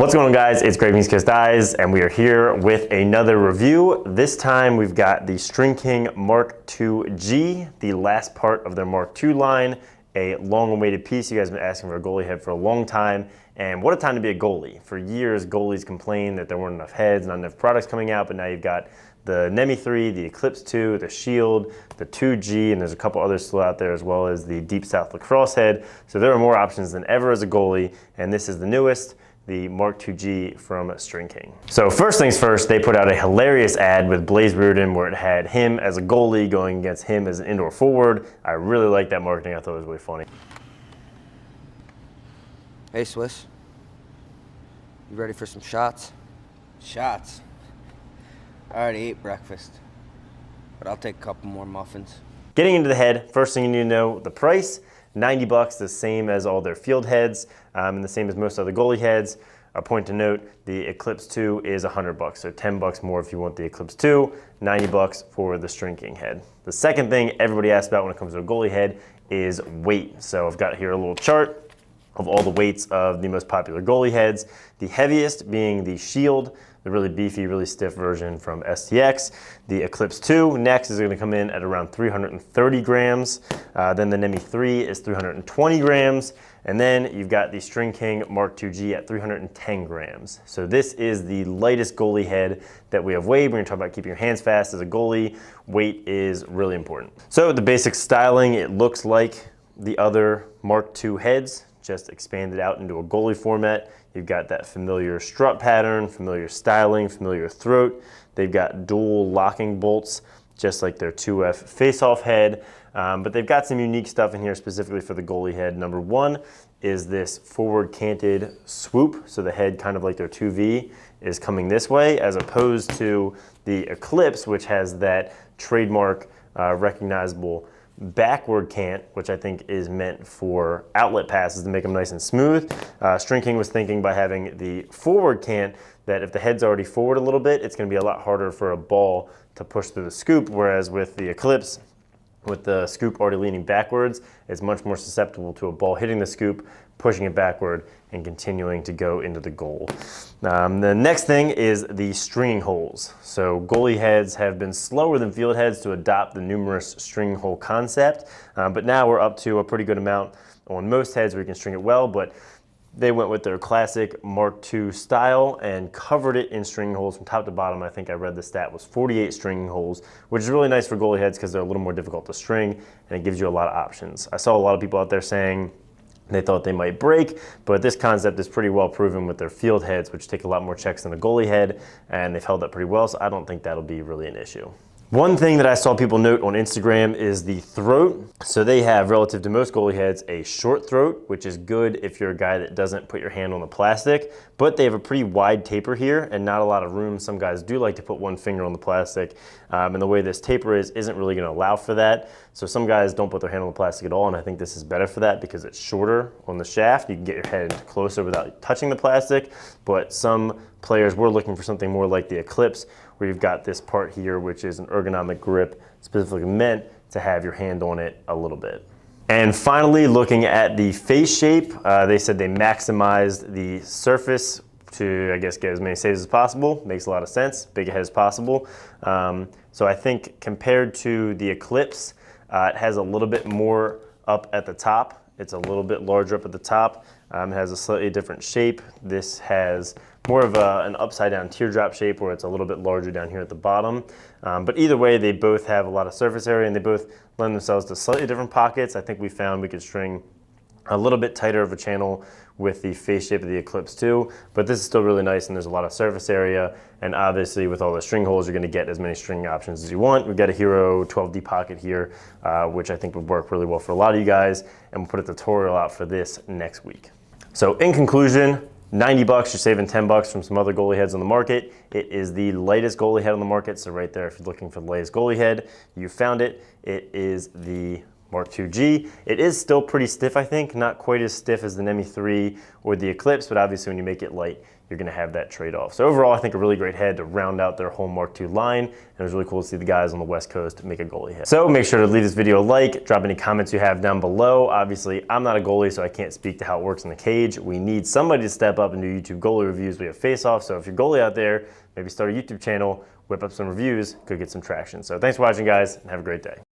What's going on, guys? It's Greg from East Coast Eyes, and we are here with another review. This time we've got the Stringking Mark II-G, the last part of their Mark II line, a long-awaited piece. You guys have been asking for a goalie head for a long time, and what a time to be a goalie. For years, goalies complained that there weren't enough heads, not enough products coming out, but now you've got the Nemi 3, the Eclipse 2, the Shield, the 2G, and there's a couple others still out there, as well as the Deep South Lacrosse head. So there are more options than ever as a goalie, and this is the newest, the Mark II-G from Stringking. So first things first, they put out a hilarious ad with Blaze Reardon where it had him as a goalie going against him as an indoor forward. I really liked that marketing. I thought it was really funny. Hey, Swiss. You ready for some shots? Shots? I already ate breakfast, but I'll take a couple more muffins. Getting into the head, first thing you need to know, the price. $90, the same as all their field heads, and the same as most other goalie heads. A point to note, the Eclipse 2 is $100, so $10 more if you want the Eclipse 2, $90 for the Stringking head. The second thing everybody asks about when it comes to a goalie head is weight. So I've got here a little chart of all the weights of the most popular goalie heads. The heaviest being the Shield, the really beefy, really stiff version from STX. The Eclipse 2 next is gonna come in at around 330 grams. Then the Nemi 3 is 320 grams. And then you've got the Stringking Mark II-G at 310 grams. So this is the lightest goalie head that we have weighed. We're gonna talk about keeping your hands fast as a goalie. Weight is really important. So the basic styling, it looks like the other Mark II heads, just expanded out into a goalie format. You've got that familiar strut pattern, familiar styling, familiar throat. They've got dual locking bolts, just like their 2F face-off head. But they've got some unique stuff in here specifically for the goalie head. Number one is this forward canted swoop. So the head, kind of like their 2V, is coming this way, as opposed to the Eclipse, which has that trademark recognizable backward cant, which I think is meant for outlet passes to make them nice and smooth. Stringking was thinking by having the forward cant that if the head's already forward a little bit, it's going to be a lot harder for a ball to push through the scoop, whereas with the Eclipse, with the scoop already leaning backwards, it's much more susceptible to a ball hitting the scoop, pushing it backward, and continuing to go into the goal. The next thing is the stringing holes. So goalie heads have been slower than field heads to adopt the numerous string hole concept, but now we're up to a pretty good amount on most heads where you can string it well, but they went with their classic Mark II style and covered it in stringing holes from top to bottom. I think I read the stat was 48 stringing holes, which is really nice for goalie heads because they're a little more difficult to string and it gives you a lot of options. I saw a lot of people out there saying they thought they might break, but this concept is pretty well proven with their field heads, which take a lot more checks than a goalie head, and they've held up pretty well, so I don't think that'll be really an issue. One thing that I saw people note on Instagram is the throat. So they have, relative to most goalie heads, a short throat, which is good if you're a guy that doesn't put your hand on the plastic, but they have a pretty wide taper here and not a lot of room. Some guys do like to put one finger on the plastic, and the way this taper isn't really gonna allow for that. So some guys don't put their hand on the plastic at all, and I think this is better for that because it's shorter on the shaft. You can get your head closer without touching the plastic, but some players were looking for something more like the Eclipse, where you've got this part here, which is an ergonomic grip specifically meant to have your hand on it a little bit. And finally, looking at the face shape, they said they maximized the surface to, I guess, get as many saves as possible. Makes a lot of sense, big head as possible. So I think compared to the Eclipse, it has a little bit more up at the top. It's a little bit larger up at the top. It has a slightly different shape. This has more of an upside down teardrop shape where it's a little bit larger down here at the bottom. But either way, they both have a lot of surface area and they both lend themselves to slightly different pockets. I think we found we could string a little bit tighter of a channel with the face shape of the Eclipse too, but this is still really nice and there's a lot of surface area, and obviously with all the string holes you're going to get as many string options as you want. We've got a Hero 12D pocket here, which I think would work really well for a lot of you guys, and we'll put a tutorial out for this next week. So in conclusion, $90, you're saving $10 from some other goalie heads on the market. It is the lightest goalie head on the market, so right there, if you're looking for the lightest goalie head, you found it. It is the Mark II-G. It is still pretty stiff, I think, not quite as stiff as the Nemi 3 or the Eclipse, but obviously when you make it light, you're going to have that trade-off. So overall, I think a really great head to round out their whole Mark II line, and it was really cool to see the guys on the West Coast make a goalie head. So make sure to leave this video a like, drop any comments you have down below. Obviously, I'm not a goalie, so I can't speak to how it works in the cage. We need somebody to step up and do YouTube goalie reviews. We have face-off, so if you're a goalie out there, maybe start a YouTube channel, whip up some reviews, could get some traction. So thanks for watching, guys, and have a great day.